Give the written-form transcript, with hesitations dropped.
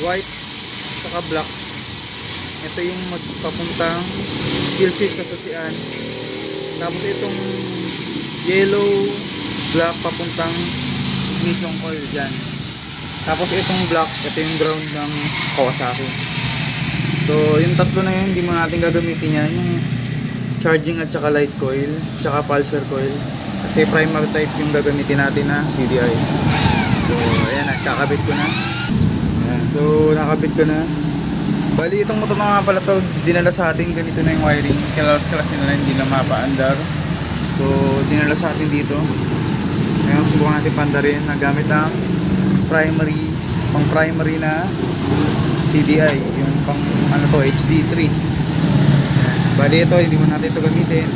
white saka black. Ito yung magpapuntang kill switch sa susian. Tapos itong yellow black papuntang ignition coil dyan. Tapos itong black, ito yung ground ng Kawasaki. So yung tatlo na yun, hindi mo natin gagamitin yan, yung charging at saka light coil tsaka pulsar coil, kasi primary type yung gagamitin natin na CDI. So ayan, nakakabit ko na. Ayan, so nakabit ko na. Bali itong motor na nga pala to, dinala sa atin, ganito na yung wiring, kalas nila, hindi na mapaandar. So dinala sa atin dito. Ngayon subukan natin pandarin na gamit ang pang primary na CDI, yung pang ano to, HD3. Bali ito, hindi mo natin ito gamitin.